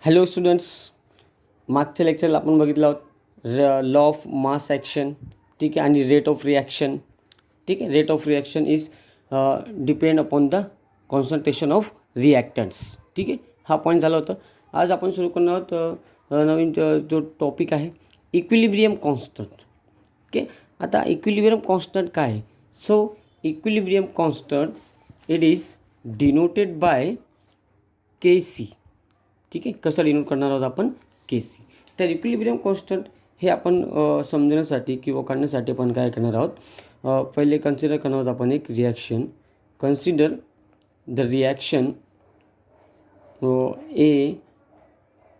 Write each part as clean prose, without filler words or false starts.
Hello students, मागच्या लेक्चरला आपण बघितलं आहोत लॉ ऑफ मास ॲक्शन, ठीक आहे, आणि रेट ऑफ रिॲक्शन. ठीक आहे, rate of reaction is depend upon the concentration of reactants. ठीक आहे, हा पॉईंट झाला होता. आज आपण सुरू करणार आहोत नवीन जो टॉपिक आहे इक्विलिब्रियम कॉन्स्टंट. ओके, आता इक्विलिब्रियम कॉन्स्टंट काय आहे? So equilibrium constant it is denoted by K C. ठीक आहे, कसं डिनोट करणार आहोत आपण? K C. तर इक्विलिब्रियम कॉन्स्टंट हे आपण समजण्यासाठी किंवा काढण्यासाठी आपण काय करणार आहोत? पहिले कन्सिडर करणार आहोत आपण एक reaction. Consider the reaction A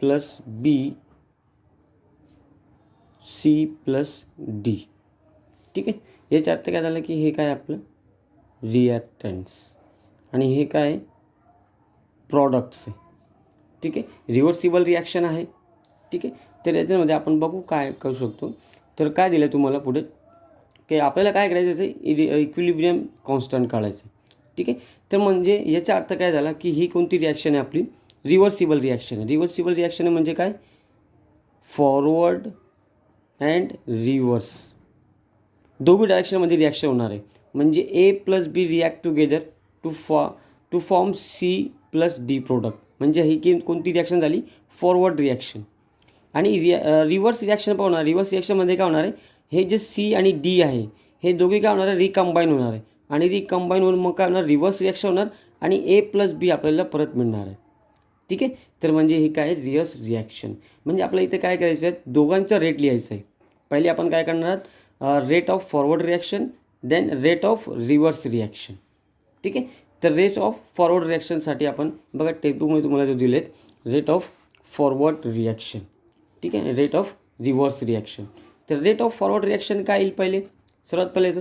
plus B C plus D. ठीक आहे, याचा अर्थ काय झालं की हे काय आपलं रिॲक्टन्स आणि हे काय प्रॉडक्ट्स आहे. ठीक आहे, रिव्हर्सिबल रिॲक्शन आहे. ठीक आहे, तर याच्यामध्ये आपण बघू काय करू शकतो. तर काय दिलं तुम्हाला पुढे की आपल्याला काय करायचं आहे? इक्विलिब्रियम कॉन्स्टंट काढायचं. ठीक आहे, तर म्हणजे याचा अर्थ काय झाला की ही कोणती रिॲक्शन आहे? आपली रिव्हर्सिबल रिॲक्शन आहे. रिव्हर्सिबल रिॲक्शन म्हणजे काय? फॉरवर्ड अँड रिव्हर्स दोघी डायरेक्शनमध्ये रिॲक्शन होणार आहे. म्हणजे A plus B react together to form C plus D product. म्हणजे ही की कोणती रिॲक्शन झाली? Forward reaction. आणि रिव्हर्स रिॲक्शन पण होणार. रिव्हर्स रिॲक्शनमध्ये काय होणार आहे? हे जे सी आणि डी आहे हे दोघे काय होणार आहे? रिकंबाईन होणार आहे. आणि रिकंबाईन होऊन मग काय होणार? रिव्हर्स रिॲक्शन होणार आणि ए प्लस बी आपल्याला परत मिळणार आहे. ठीक आहे, तर म्हणजे हे काय रिव्हर्स रिॲक्शन. म्हणजे आपल्याला इथे काय करायचं आहे? दोघांचं रेट लिहायचं आहे. पहिले आपण काय करणार आहात? Rate of forward reaction, then rate of reverse reaction. ठीक आहे, तर रेट ऑफ फॉरवर्ड रिॲक्शनसाठी आपण बघा टेबलमध्ये तुम्हाला जो दिलेत रेट ऑफ फॉरवर्ड रिॲक्शन. ठीक आहे, रेट ऑफ रिव्हर्स रिॲक्शन. तर रेट ऑफ फॉरवर्ड रिॲक्शन काय येईल? पहिले सर्वात पहिले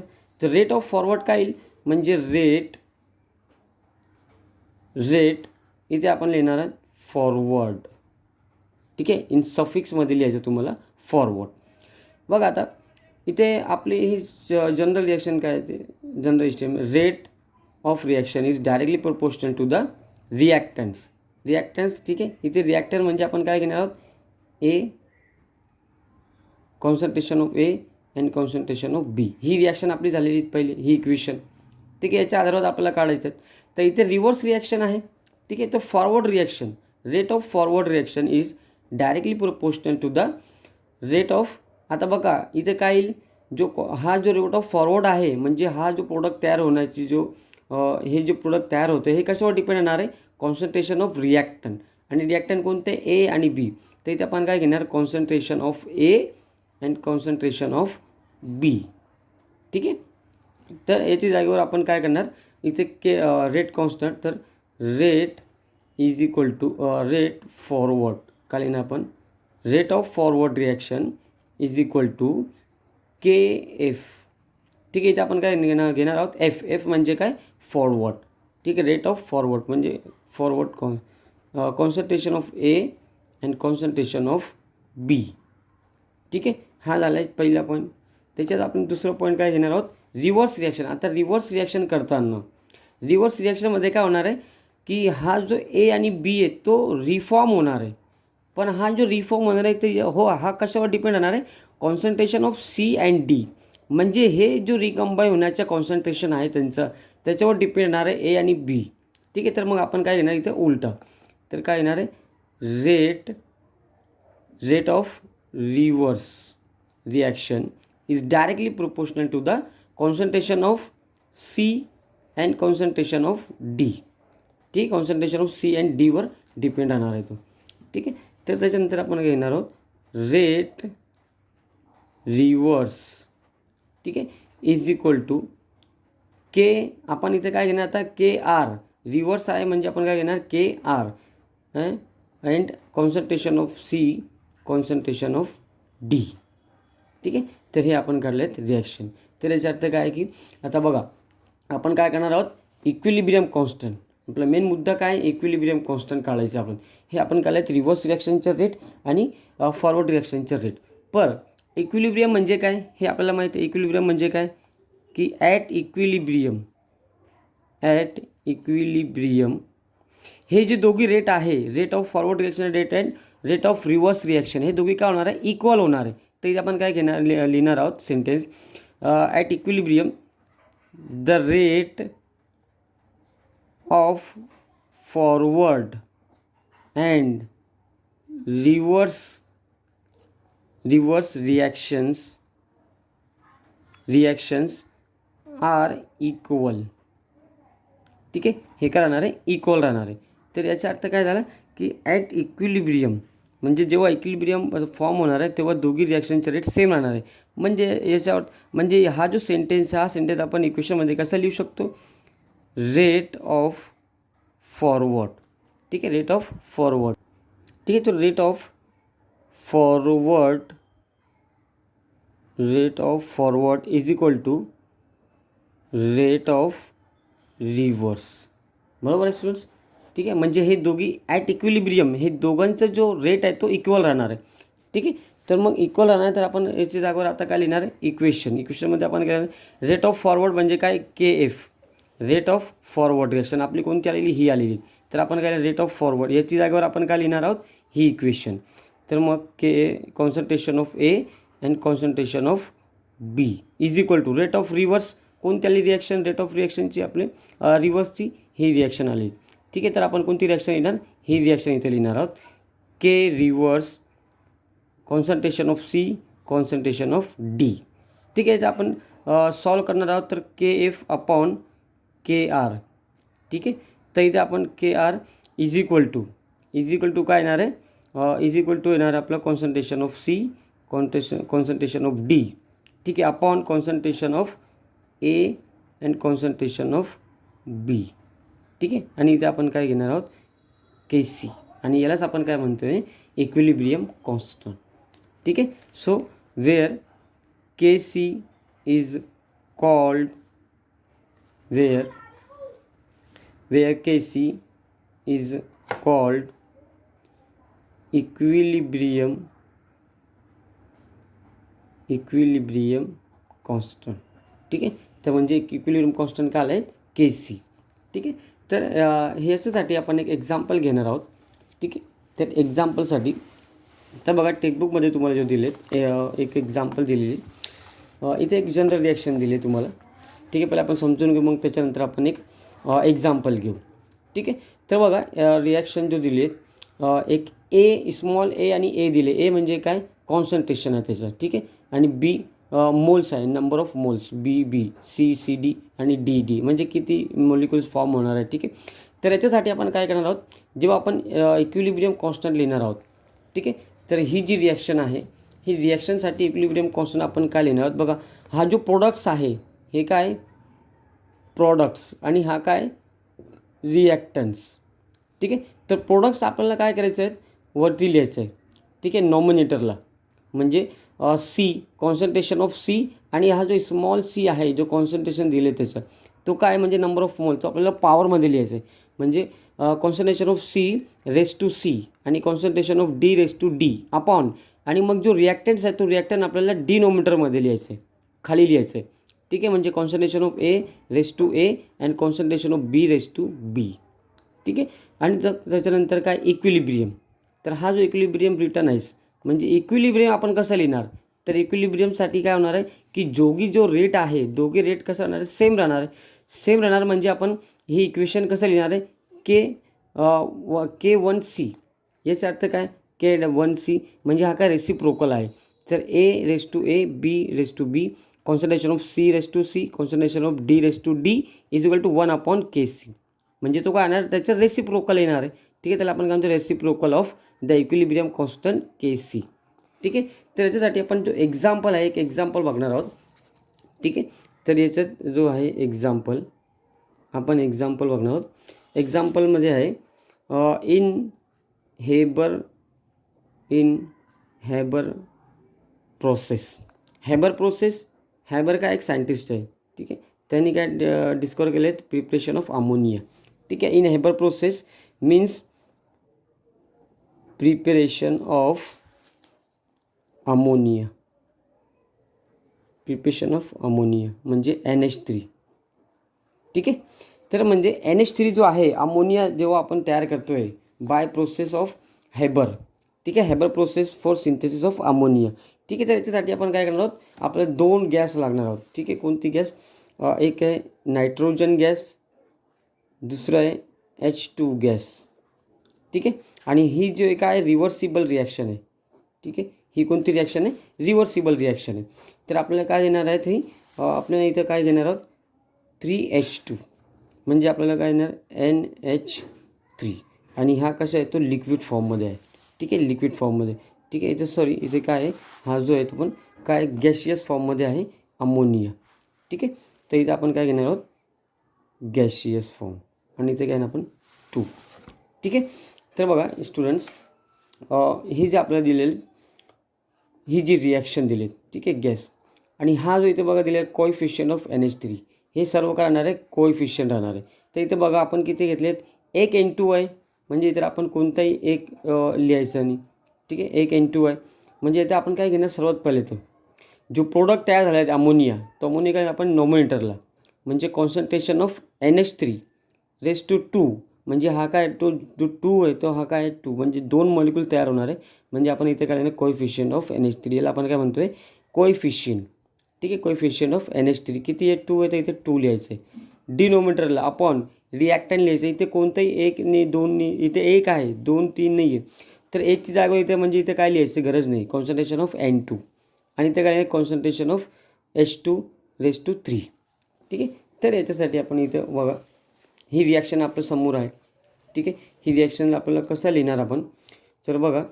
तर रेट ऑफ फॉरवर्ड काय येईल? म्हणजे रेट इथे आपण लिहिणार आहोत फॉरवर्ड. ठीक आहे, इन सफिक्समध्ये लिहायचं तुम्हाला फॉरवर्ड. बघा आता इथे आपली ही जनरल रिॲक्शन काय आहे? ते general system rate of reaction is directly proportional to the reactants. ठीक आहे, इथे रिॲक्टन म्हणजे आपण काय घेणार आहोत? A concentration of A and concentration of B. ही रिॲक्शन आपली झालेली पहिली, ही इक्वेशन. ठीक आहे, याच्या आधारावर आपल्याला काढायचं आहे. तर इथे रिव्हर्स रिॲक्शन आहे. ठीक आहे, तर forward reaction rate of forward reaction is directly proportional to the rate of. आता बघा इथे काय येईल? हा जो रेट ऑफ फॉरवर्ड आहे म्हणजे हा जो प्रोडक्ट तयार होण्याची हे जे प्रोडक्ट तयार होतं हे कशावर डिपेंड येणार आहे? Concentration of रिॲक्टन. आणि रिॲक्टन कोणते? ए आणि बी. तर इथे आपण काय घेणार? Concentration of A and concentration of B. ठीक आहे, तर याची जागेवर आपण काय करणार? इथे रेट कॉन्स्टंट, तर rate is equal to rate forward काय लिहिणार आपण? Rate of forward reaction is equal to K F. ठीक आहे, इथे आपण काय घेणार आहोत? एफ म्हणजे काय? फॉरवर्ड. ठीक आहे, रेट ऑफ फॉरवर्ड म्हणजे forward concentration of A and concentration of B. ठीक आहे, हा झाला आहे पहिला पॉईंट. त्याच्यात आपण दुसरं पॉईंट काय घेणार आहोत? Reverse reaction. आता रिव्हर्स रिॲक्शन करताना रिव्हर्स रिॲक्शनमध्ये काय होणार आहे की हा जो ए आणि बी आहे तो रिफॉर्म होणार आहे. पण हा जो रिफॉर्म होणार आहे ते हा कशावर डिपेंड राहणार आहे? Concentration of C and D. म्हणजे हे जो रिकंबाईन होण्याचं कॉन्सन्ट्रेशन आहे त्यांचं त्याच्यावर डिपेंड येणार आहे ए आणि बी. ठीक आहे, तर मग आपण काय घेणार इथे? उलटा. तर काय येणार आहे? Rate of reverse reaction is directly proportional to the concentration of C and concentration of D. ठीक, कॉन्सन्ट्रेशन ऑफ सी अँड डीवर डिपेंड राहणार आहे तो. ठीक आहे, तर त्याच्यानंतर आपण घेणार आहोत रेट रिव्हर्स. ठीक आहे, इज इक्वल टू के. आपण इथे काय घेणार आता? के आर. रिव्हर्स आहे म्हणजे आपण काय घेणार? K R and concentration of C concentration of D. ठीक आहे, तर हे आपण काढले आहेत रिॲक्शन. तर याचा अर्थ काय आहे की आता बघा आपण काय करणार आहोत? Equilibrium constant. आपला मेन मुद्दा काय? इक्विलिब्रियम कॉन्स्टंट काढायचं आपण. हे आपण काढलं रिव्हर्स रिॲक्शनचं रेट आणि फॉरवर्ड रिॲक्शनचं रेट. पर इक्विलिब्रियम म्हणजे काय हे आपल्याला माहिती आहे. इक्विलिब्रियम म्हणजे काय की ॲट इक्विलिब्रियम हे जे दोघी रेट आहे, rate of forward reaction rate and rate of reverse reaction, हे दोघी काय होणार आहे, इक्वल होणार आहे. तर इथे आपण काय घेणार लिहिणार आहोत sentence, at equilibrium the rate of forward and reverse reactions are equal. ठीक आहे, हे काय राहणार आहे, इक्वल राहणार आहे. तर याचा अर्थ काय झाला की ॲट इक्विलिब्रियम म्हणजे जेव्हा इक्विलिब्रियम फॉर्म होणार आहे तेव्हा दोघी रिॲक्शनचे रेट सेम राहणार आहे. म्हणजे याच्यावर म्हणजे हा जो सेंटेन्स आहे, हा सेंटेन्स आपण इक्वेशनमध्ये कसा लिहू शकतो, रेट ऑफ फॉरवर्ड. ठीक आहे, रेट ऑफ फॉरवर्ड. ठीक आहे, तो rate of forward is equal to rate of reverse. बरोबर आहे स्टुडंट्स. ठीक आहे, म्हणजे हे दोघी ॲट इक्विलिब्रियम हे दोघांचा जो रेट आहे तो इक्वल राहणार आहे. ठीक आहे, तर मग इक्वल राहणार आहे तर आपण याच्या जागेवर आता काय लिहिणार आहे, इक्वेशनमध्ये आपण काय रेट ऑफ फॉरवर्ड म्हणजे काय, KF, rate of forward reaction आपली कोणती आलेली, ही आलेली. तर आपण काय रेट ऑफ फॉरवर्ड याची जागेवर आपण काय लिहिणार आहोत, ही इक्वेशन. तर मग concentration of A and concentration of B is equal to rate of reverse, कोणती आली रिॲक्शन, रेट ऑफ रिॲक्शनची आपली रिव्हर्सची ही रिॲक्शन आली. ठीक आहे, तर आपण कोणती रिॲक्शन लिहिणार, ही रिॲक्शन इथे लिहिणार आहोत, K reverse concentration of C concentration of D. ठीक आहे, तर आपण सॉल्व करणार आहोत तर KF अपॉन KR. ठीक आहे, तर इथे आपण KR इज इक्वल टू काय येणार आहे, इज इक्वल टू येणार आपलं concentration of C concentration of D. ठीक आहे, upon concentration of A and concentration of B. ठीक आहे, आणि इथे आपण काय घेणार आहोत, KC, आणि यालाच आपण काय म्हणतो आहे, इक्विलिब्रियम कॉन्स्टंट. ठीक आहे, so wear KC is called where KC is called equilibrium constant. ठीक आहे, तर म्हणजे इक्विलिब्रियम कॉन्स्टंट काय आलं आहे, KC. ठीक आहे, तर हे याच्यासाठी आपण एक एक्झाम्पल घेणार आहोत. ठीक आहे, तर एक्झाम्पलसाठी तर बघा टेक्स्टबुकमध्ये तुम्हाला जो दिले एक एक्झाम्पल दिलेली, इथे एक जनरल रिॲक्शन दिली तुम्हाला. ठीक आहे, पहिले आपण समजून घेऊ, मग त्याच्यानंतर आपण एक एक्झाम्पल घेऊ. ठीक आहे, तर बघा रिॲक्शन जो दिली एक स्मॉल ए आणि ए दिले. ए म्हणजे काय, कॉन्सन्ट्रेशन आहे त्याचं. ठीक आहे, आणि बी मोल्स आहे, number of moles, B C D आणि डी म्हणजे किती मॉलिक्युल्स फॉर्म होणार आहे. ठीक आहे, तर याच्यासाठी आपण काय करणार आहोत, जेव्हा आपण इक्विलिब्रियम कॉन्स्टंट लिहिणार आहोत. ठीक आहे, तर ही जी रिॲक्शन आहे, ही रिॲक्शनसाठी इक्विलिब्रियम कॉन्स्टंट आपण काय लिहिणार आहोत, बघा हा जो प्रोडक्ट्स आहे हे काय प्रोडक्ट्स आणि हा काय रिॲक्टन्स. ठीक आहे, तर प्रोडक्ट्स आपल्याला काय करायचं आहेत, वरती लिहायचं आहे. ठीक आहे, नॉमिनेटरला म्हणजे C कॉन्सन्ट्रेशन ऑफ C, आणि हा जो स्मॉल C आहे जो कॉन्सन्ट्रेशन दिले त्याचं तो काय म्हणजे नंबर ऑफ मोल, तो आपल्याला पॉवरमध्ये लिहायचं आहे. म्हणजे concentration of C raise to C आणि concentration of D raise to D upon, आणि मग जो रिॲक्टन्स आहे तो रिॲक्टन आपल्याला डिनोमिनेटरमध्ये लिहायचं आहे, खाली लिहायचं आहे. ठीक आहे, म्हणजे concentration of A raise to A and concentration of B raise to B. ठीक आहे, आणि त्याच्यानंतर काय इक्विलिब्रियम. तर हा जो इक्विलिब्रियम रिटर्न आहे म्हणजे इक्विलिब्रियम आपण कसं लिहिणार, तर इक्विलिब्रियमसाठी काय होणार आहे की जो रेट आहे दोघे रेट कसं राहणार आहे, सेम राहणार. म्हणजे आपण ही इक्वेशन कसं लिहिणार आहे, K1C. याचा अर्थ काय, K1C म्हणजे हा काय रेसिप्रोकल आहे. तर A raise to A, B raise to B, concentration of C raise to C, concentration of D raise to D is equal to 1/KC. म्हणजे तो काय येणार, त्याचं रेसिप्रोकल येणार आहे. ठीक आहे, त्याला आपण काय म्हणतो, reciprocal of the equilibrium constant KC. ठीक आहे, तर याच्यासाठी आपण जो एक्झाम्पल आहे एक एक्झाम्पल बघणार आहोत. ठीक आहे, तर याच्यात जो आहे एक्झाम्पल आपण एक्झाम्पल बघणार आहोत. एक्झाम्पलमध्ये आहे इन हेबर प्रोसेस. हेबर काय एक सायंटिस्ट आहे. ठीक आहे, त्यांनी काय डिस्कवर केले आहेत, प्रिपरेशन ऑफ अमोनिया. ठीक आहे, in Haber process means preparation of ammonia म्हणजे NH3. ठीक आहे, तर म्हणजे NH3 जो आहे अमोनिया जेव्हा आपण तयार करतो आहे बाय प्रोसेस ऑफ हेबर, ठीक आहे, Haber process for synthesis of ammonia, ठीक आहे. तर याच्यासाठी आपण काय करणार आहोत, आपल्याला 2 गॅस लागणार आहोत, ठीक आहे. कोणती गॅस, एक आहे नायट्रोजन गॅस, दुसरं आहे H2 गॅस, ठीक आहे. आणि ही जो एक आहे रिव्हर्सिबल रिॲक्शन आहे, ठीक आहे. ही कोणती रिॲक्शन आहे, रिव्हर्सिबल रिॲक्शन आहे. तर आपल्याला काय देणार आहेत, ही आपल्याला इथं काय देणार आहोत 3H2, म्हणजे आपल्याला काय देणार NH3, आणि हा कसा आहे तो लिक्विड फॉर्ममध्ये आहे, ठीक आहे, लिक्विड फॉर्ममध्ये, ठीक आहे. इथं सॉरी इथे काय आहे, हा जो आहे तो पण काय गॅशियस फॉर्ममध्ये आहे अमोनिया, ठीक आहे. तर इथं आपण काय घेणार आहोत गॅशियस फॉर्म, आणि इथे काय ना आपण 2, ठीक आहे. तर बघा स्टुडंट्स, ही जे आपल्याला दिलेली ही जी रिॲक्शन दिली, ठीक आहे, गॅस, आणि हा जो इथे बघा दिला आहे कोएफिशियंट ऑफ NH3, हे सर्व काय राहणार आहे कोएफिशियंट राहणार आहे. तर इथे बघा आपण किती घेतलेत, एक N2 आहे, म्हणजे इथे आपण कोणताही एक लिहायचं नाही, ठीक आहे. एक N2 आहे, म्हणजे इथे आपण काय घेणार सर्वात पहिले तर जो प्रोडक्ट तयार झाला आहे अमोनिया, तो अमोनिया काय आपण नॉमिनेटरला, म्हणजे concentration of NH3 raise to 2, म्हणजे हा काय तो जो 2 आहे तो हा काय 2, म्हणजे 2 मॉलिक्यूल तयार होणार आहे. म्हणजे आपण इथे काय लिहिणार कोएफिशियंट ऑफ NH3, याला आपण काय म्हणतो आहे कोएफिशियंट, ठीक आहे. कोएफिशियंट ऑफ NH3 किती आहे 2 आहे, तर इथे 2 लिहायचं आहे. डिनोमिनेटरला अपॉन रिॲक्टंट लिहायचं, इथे कोणतंही एक नाही, 2 नाही, इथे एक आहे, 2 3 नाही आहे, तर एकची जागा इथे म्हणजे इथे काय लिहायचं गरज नाही, कॉन्सन्ट्रेशन ऑफ N2, आणि इथे काय आहे concentration of H2 raise to 3, ठीक आहे. तर याच्यासाठी आपण इथं बघा ही रिॲक्शन आपल्या समोर आहे, ठीक आहे. ही रिॲक्शन आपल्याला कसं लिहिणार आपण, तर बघा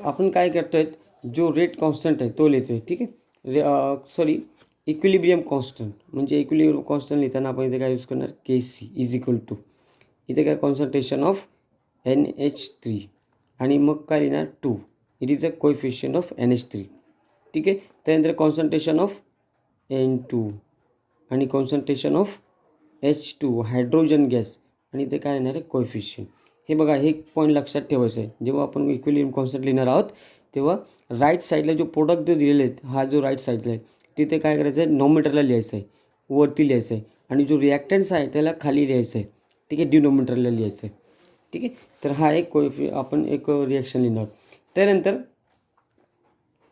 आपण काय करतो आहे, जो रेट कॉन्स्टंट आहे तो लिहितो आहे, ठीक आहे. सॉरी इक्विलिब्रियम कॉन्स्टंट, म्हणजे इक्विलिब्रियम कॉन्स्टंट लिहिताना आपण इथे काय यूज करणार KC इज इक्वल टू, इथे काय कॉन्सन्ट्रेशन ऑफ NH3, आणि मग काय लिहिणार 2, it is a coefficient of NH3, ठीक आहे. त्यानंतर कॉन्सन्ट्रेशन ऑफ N2 आणि concentration of H2 hydrogen gas, आणि इथे काय येणार आहे कोएफिशियंट. हे बघा हे पॉईंट लक्षात ठेवायचं आहे, जेव्हा आपण इक्विलिब्रियम कॉन्स्टंट लिहिणार आहोत तेव्हा राईट साईडला जो प्रोडक्ट जो दिलेले आहेत, हा जो राईट साईडला आहे तिथे काय करायचं आहे नॉमिनेटरला लिहायचं आहे, वरती लिहायचं आहे, आणि जो रिॲक्टन्स आहे त्याला खाली लिहायचं आहे, ठीक आहे, डिनोमिनेटरला लिहायचं आहे, ठीक आहे. तर हा एक आपण एक रिॲक्शन लिहिणार. त्यानंतर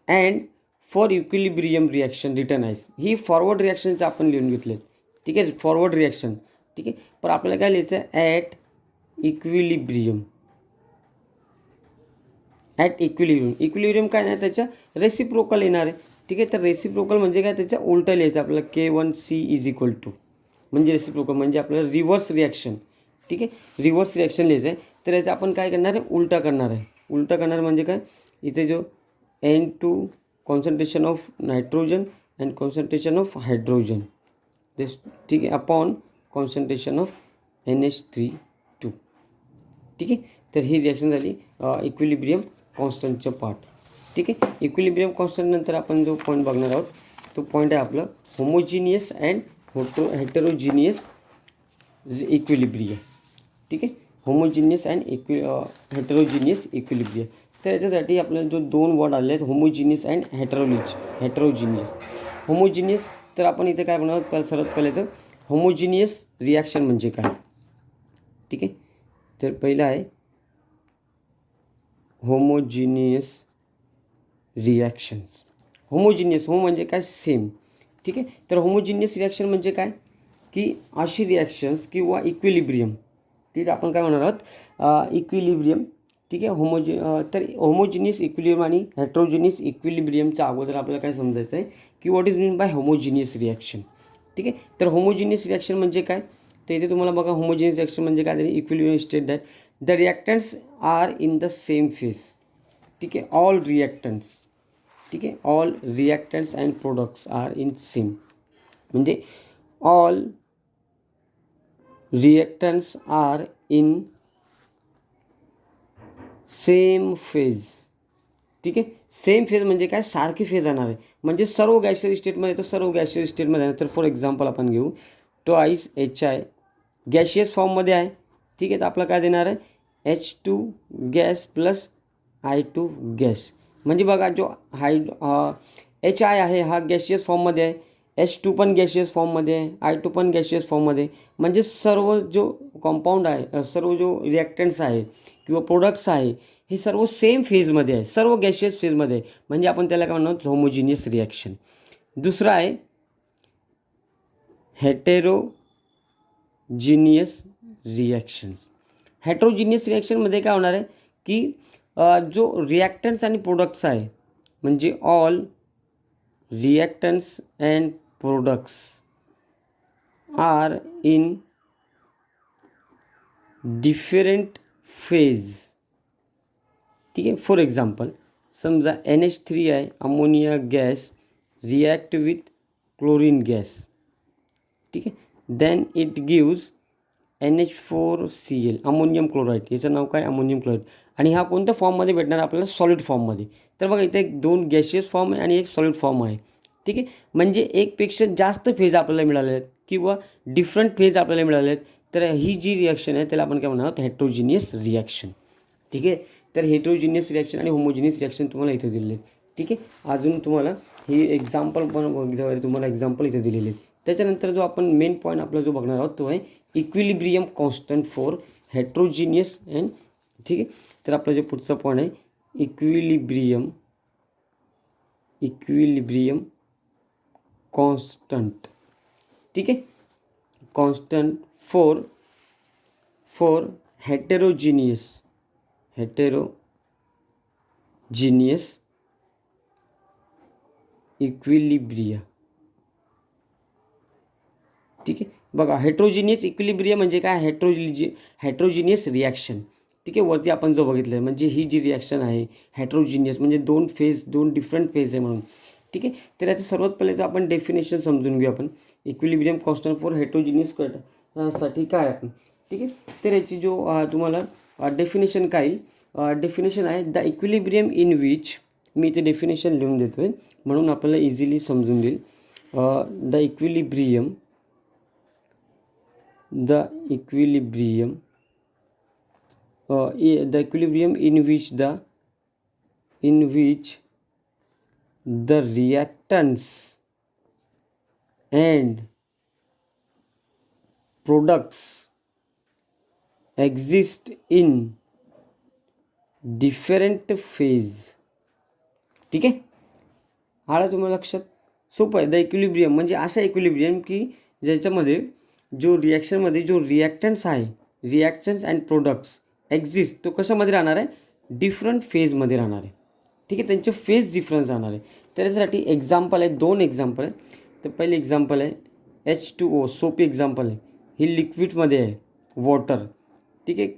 and for equilibrium reaction return आहे, ही फॉरवर्ड रिॲक्शनचं आपण लिहून घेतले, ठीक आहे, फॉरवर्ड रिॲक्शन, ठीक आहे. पण आपल्याला काय लिहायचं आहे at equilibrium, at equilibrium, equilibrium काय नाही त्याच्या रेसिप्रोकल येणार आहे, ठीक आहे. तर रेसिप्रोकल म्हणजे काय त्याच्या उलटं लिहायचं आपल्याला K1C इज इक्वल टू, म्हणजे रेसिप्रोकल म्हणजे आपल्याला रिव्हर्स रिॲक्शन, ठीक आहे, रिव्हर्स रिॲक्शन लिहायचं आहे. तर याचं आपण काय करणार आहे उलटा करणार आहे, उलटा करणार म्हणजे काय, इथे जो N2 concentration of nitrogen and concentration of hydrogen this, ठीक आहे, अपॉन कॉन्सन्ट्रेशन ऑफ NH3 ठीक आहे. तर ही रिॲक्शन झाली इक्विलिब्रियम कॉन्स्टंटचं पार्ट, ठीक आहे. इक्विलिब्रियम कॉन्स्टंट नंतर आपण जो पॉईंट बघणार आहोत तो पॉईंट आहे आपलं होमोजिनियस अँड हेटेरोजिनियस इक्विलिब्रियम, ठीक आहे, होमोजिनियस अँड हेटेरोजिनियस इक्विलिब्रियम. तर याच्यासाठी आपल्याला जो 2 वर्ड आले आहेत होमोजिनियस अँड हेटेरोजिनियस. होमोजिनियस तर आपण इथे काय बनवतो तर सर्वात पहिले तर होमोजिनियस रिॲक्शन म्हणजे काय, ठीक आहे. तर पहिलं आहे होमोजिनियस रिॲक्शन्स. होमोजिनियस हो म्हणजे काय सेम, ठीक आहे. तर होमोजिनियस रिॲक्शन म्हणजे काय की अशी रिॲक्शन्स किंवा इक्विलिब्रियम, ठीक आहे, आपण काय म्हणणार आहोत इक्विलिब्रियम, ठीक आहे. तर होमोजिनियस इक्विलिब्रियम आणि हेट्रोजिनियस इक्विलिब्रियमच्या अगोदर आपल्याला काय समजायचं आहे की what is mean by homogeneous reaction, ठीक आहे. तर होमोजिनियस रिॲक्शन म्हणजे काय, तर इथे तुम्हाला बघा होमोजिनियस रिॲक्शन म्हणजे काय, equilibrium state that the reactants are in the same phase, ठीक आहे, ऑल रिॲक्टंट्स, ठीक आहे, all reactants and products are in same, म्हणजे all reactants are in same phase, ठीक आहे. सेम फेज म्हणजे काय सारखी फेज येणार आहे, म्हणजे सर्व गॅशियस स्टेटमध्ये तर सर्व गॅशियस स्टेटमध्ये आहे. तर फॉर एक्झाम्पल आपण घेऊ ट्वाईस HI गॅशियस फॉर्ममध्ये आहे, ठीक आहे. तर आपलं काय देणार आहे H2 gas plus I2 gas, म्हणजे बघा जो HI आहे हा गॅशियस फॉर्ममध्ये आहे, H2 पण गॅशियस फॉर्ममध्ये आहे, I2 पण गॅशियस फॉर्ममध्ये. म्हणजे सर्व जो कंपाऊंड आहे, सर्व जो रिॲक्टंट्स आहे किंवा प्रोडक्ट्स आहे, हे सर्व सेम फेजमध्ये आहे, सर्व गॅशियस फेजमध्ये आहे. म्हणजे आपण त्याला काय म्हणतो, होमोजिनियस रिॲक्शन. दुसरं आहे हेटेरोजिनियस रिॲक्शन्स. हेटेरोजिनियस रिॲक्शनमध्ये काय होणार आहे की जो रिॲक्टन्स आणि प्रोडक्ट्स आहे, म्हणजे all reactants and products are in different phase. ठीक आहे. फॉर एक्झाम्पल समजा NH3 आहे, ammonia gas react with chlorine gas. ठीक आहे. Then it gives NH4Cl, ammonium chloride. याचं नाव काय, अमोनियम क्लोराईड. आणि हा कोणत्या फॉर्ममध्ये भेटणार आपल्याला, सॉलिड फॉर्ममध्ये. तर बघा इथे एक 2 गॅशियस फॉर्म आहे आणि एक सॉलिड फॉर्म आहे. ठीक आहे. म्हणजे एकपेक्षा जास्त फेज आपल्याला मिळाले आहेत किंवा डिफरंट फेज आपल्याला मिळाले आहेत. तर ही जी रिॲक्शन आहे त्याला आपण काय म्हणणार आहोत, हेटेरोजिनियस रिॲक्शन. ठीक आहे. तर हेटेरोजिनियस रिॲक्शन आणि होमोजिनियस रिॲक्शन तुम्हाला इथे दिलेले आहेत. ठीक आहे. अजून तुम्हाला ही एक्झाम्पल पण तुम्हाला एक्झाम्पल इथे दिलेले आहेत. त्याच्यानंतर जो आपण मेन पॉईंट आपला जो बघणार आहोत तो आहे इक्विलिब्रियम कॉन्स्टंट फॉर हेटेरोजिनियस अँड. ठीक आहे. तर आपला जो पुढचा पॉईंट आहे इक्विलिब्रियम कॉन्स्टंट. ठीक आहे. Constant for heterogeneous equilibria. ठीक आहे. बघा हेटेरोजिनियस इक्विलिब्रिया म्हणजे काय, हेटेरोजिनियस रिॲक्शन. ठीक आहे. वरती आपण जो बघितलं आहे म्हणजे ही जी रिॲक्शन आहे हेटेरोजिनियस म्हणजे 2 डिफरंट फेज आहे म्हणून. ठीक आहे. तर याचं सर्वात पहिले तर आपण डेफिनेशन समजून घेऊ आपण. इक्विलिब्रियम कॉन्स्टंट फॉर हेटेरोजिनियस साठी काय आपण. ठीक आहे. तर याची जो तुम्हाला डेफिनेशन काय येईल, डेफिनेशन आहे द इक्विलिब्रियम इन विच. मी इथे डेफिनेशन लिहून देतो आहे म्हणून आपल्याला इझिली समजून देईल. The equilibrium in which the reactants and products exist in different phase. ठीक आहे. आला तुम्हाला लक्षात. सोपं आहे. द इक्विलिब्रियम म्हणजे असा इक्विलिब्रियम की ज्याच्यामध्ये जो रिॲक्शनमध्ये जो रिॲक्टन्स आहे, रिॲक्शन्स अँड प्रोडक्ट्स एक्झिस्ट, तो कशामध्ये राहणार आहे, डिफरंट फेजमध्ये राहणार आहे. ठीक आहे. त्यांचे फेज डिफरन्स राहणार आहे. त्याच्यासाठी एक्झाम्पल आहे, 2 एक्झाम्पल आहे. तर पहिले एक्झाम्पल आहे H2O. सोपी एक्झाम्पल आहे. ही लिक्विडमध्ये आहे, वॉटर. ठीक आहे.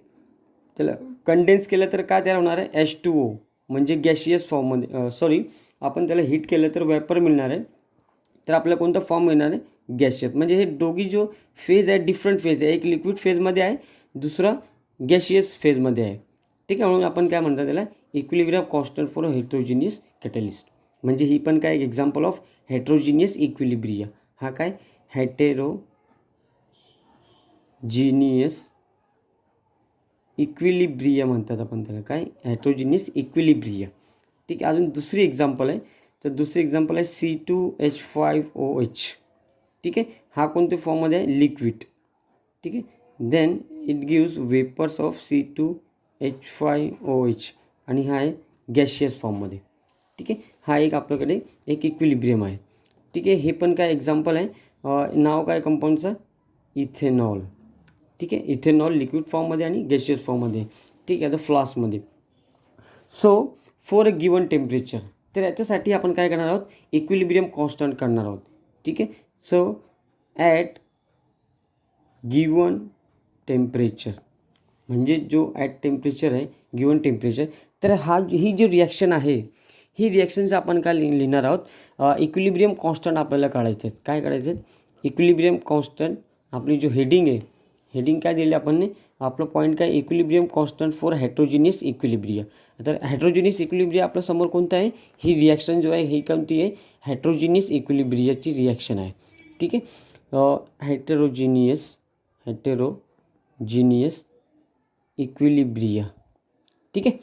त्याला कंडेन्स केलं तर काय तयार होणार आहे, H2O म्हणजे गॅशियस फॉर्ममध्ये. सॉरी, आपण त्याला हीट केलं तर वेपर मिळणार आहे. तर आपल्याला कोणता फॉर्म मिळणार आहे, गॅशियस. म्हणजे हे दोघी जो फेज आहे डिफरंट फेज आहे. एक लिक्विड फेजमध्ये आहे, दुसरा गॅशियस फेजमध्ये आहे. ठीक आहे. म्हणून आपण काय म्हणतात त्याला इक्विलिब्रियम कॉन्स्टंट फॉर हेटेरोजिनियस कॅटलिस्ट. म्हणजे ही पण काय एक्झाम्पल ऑफ हेटेरोजिनियस इक्विलिब्रिया. हा काय हेटेरोजिनियस इक्विलिब्रिया म्हणतात आपण त्याला, काय हेटेरोजिनियस इक्विलिब्रिया. ठीक आहे. अजून दुसरी एक्झाम्पल आहे. तर दुसरी एक्झाम्पल आहे C2H5OH. ठीक आहे. हा कोणत्या फॉर्ममध्ये आहे, लिक्विड. ठीक आहे. Then it gives vapours of C2H5OH आणि हा आहे गॅशियस फॉर्ममध्ये. ठीक आहे. हा एक आपल्याकडे एक इक्विलिब्रियम आहे. ठीक आहे. हे पण काय एक्झाम्पल आहे. नाव काय कंपाऊंडचं, इथेनॉल. ठीक आहे. इथेनॉल लिक्विड फॉर्ममध्ये आणि गॅशियस फॉर्ममध्ये. ठीक आहे. आता फ्लास्कमध्ये. So for a given temperature. तर याच्यासाठी आपण काय करणार आहोत, इक्विलिब्रियम कॉन्स्टंट करणार आहोत. ठीक आहे. सो ॲट गिवन टेम्परेचर म्हणजे जो ॲट टेम्परेचर आहे, गिवन टेम्परेचर. तर ही जी रिॲक्शन आहे, ही रिॲक्शन्स आपण काय लिहिणार आहोत, इक्विलिब्रियम कॉन्स्टंट आपल्याला काढायचे आहेत. काय काढायचे आहेत, इक्विलिब्रियम कॉन्स्टंट. आपली जो हेडिंग आहे, हेडिंग काय दिली आपण, आपलं पॉईंट काय, equilibrium constant for heterogeneous equilibria. तर हेटेरोजिनियस इक्विलिब्रिया आपल्या समोर कोणतं आहे, ही रिॲक्शन जो आहे ही कोणती आहे, हेटेरोजिनियस इक्विलिब्रियाची रिॲक्शन आहे. ठीक आहे. हेटेरोजिनियस इक्विलिब्रिया. ठीक आहे.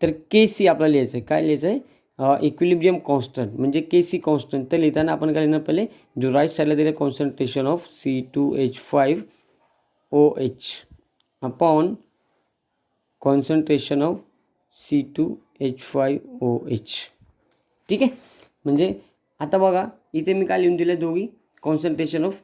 तर KC आपल्याला लिहायचं आहे. काय लिहायचं आहे, इक्विलिब्रियम कॉन्स्टंट म्हणजे KC कॉन्स्टंट, तर लिहिताना आपण काय लिहिणार पहिले, जो राईट साईडला दिलं concentration of C2H5OH upon concentration of C2H5OH. ठीक आहे. म्हणजे आता बघा इथे मी काय लिहून दिलं दोघी, कॉन्सन्ट्रेशन ऑफ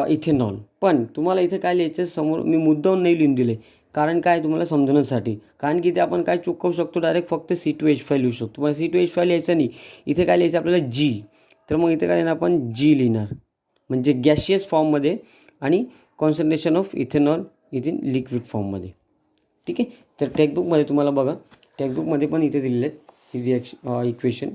इथेनॉल, पण तुम्हाला इथे काय लिहायचं समोर मी मुद्दाहून नाही लिहून दिले, कारण काय तुम्हाला समजण्यासाठी, कारण की इथे आपण काय चुकवू शकतो, डायरेक्ट फक्त C2H5 लिहू शकतो, पण C2H5 लिहायचं नाही, इथे काय लिहायचं आपल्याला G, तर मग इथे काय लिहिणार आपण G लिहिणार, म्हणजे गॅशियस फॉर्ममध्ये आणि concentration of ethanol in liquid फॉर्ममध्ये. ठीक आहे. तर टेक्स्टबुकमध्ये तुम्हाला बघा, टेक्स्टबुकमध्ये पण इथे दिलेले आहेत ही equation,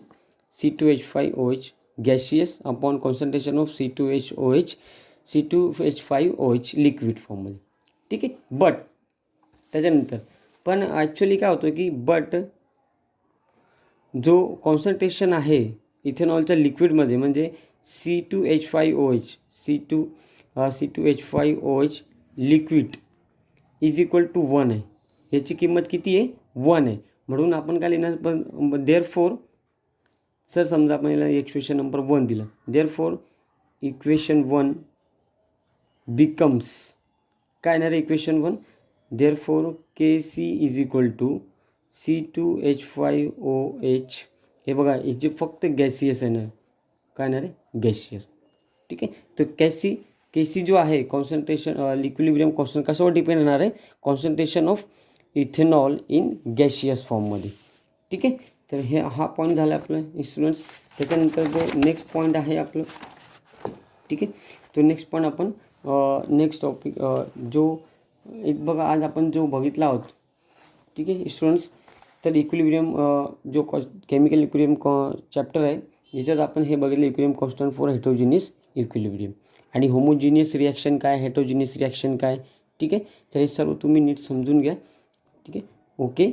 C2H5OH gaseous upon concentration of C2H5OH liquid फॉर्ममध्ये. ठीक आहे. बट त्याच्यानंतर पण ॲक्च्युली काय होतं की बट जो कॉन्सन्ट्रेशन आहे इथेनॉलच्या लिक्विडमध्ये म्हणजे C2H5OH liquid is equal to 1 आहे, याची किंमत किती आहे 1 आहे, म्हणून आपण काय लिहिणार, पण देअरफॉर सर समजा आपण याला इक्वेशन नंबर 1 दिलं, देअरफॉर इक्वेशन 1 बिकम्स काय येणार आहे equation 1, therefore KC is equal to C2H5OH, हे बघा याचे फक्त गॅसियस येणार, काय येणार आहे गॅसियस. ठीक आहे. तर KC जो आहे कॉन्सन्ट्रेशन इक्विलिब्रियम कॉन्स्टंट कशावर डिपेंड येणार आहे, concentration of ethanol in gaseous फॉर्ममध्ये. ठीक आहे. तर हा पॉईंट झाला आपलं स्टुडंट्स. त्याच्यानंतर जो नेक्स्ट पॉईंट आहे आपलं, ठीक आहे, तो नेक्स्ट पॉईंट आपण नेक्स्ट टॉपिक जो एक बघा आज आपण जो बघितला आहोत. ठीक आहे स्टुडंट्स. तर इक्विलिब्रियम जो केमिकल इक्विलिब्रियम चॅप्टर आहे, याच्यात आपण हे बघितलं इक्विलिब्रियम कॉन्स्टंट फॉर हेटेरोजिनियस इक्विलिब्रियम आणि होमोजिनियस रिॲक्शन काय, हेटेरोजिनियस रिॲक्शन काय. ठीक आहे. तर हे सर्व तुम्ही नीट समजून घ्या. ठीक आहे. ओके.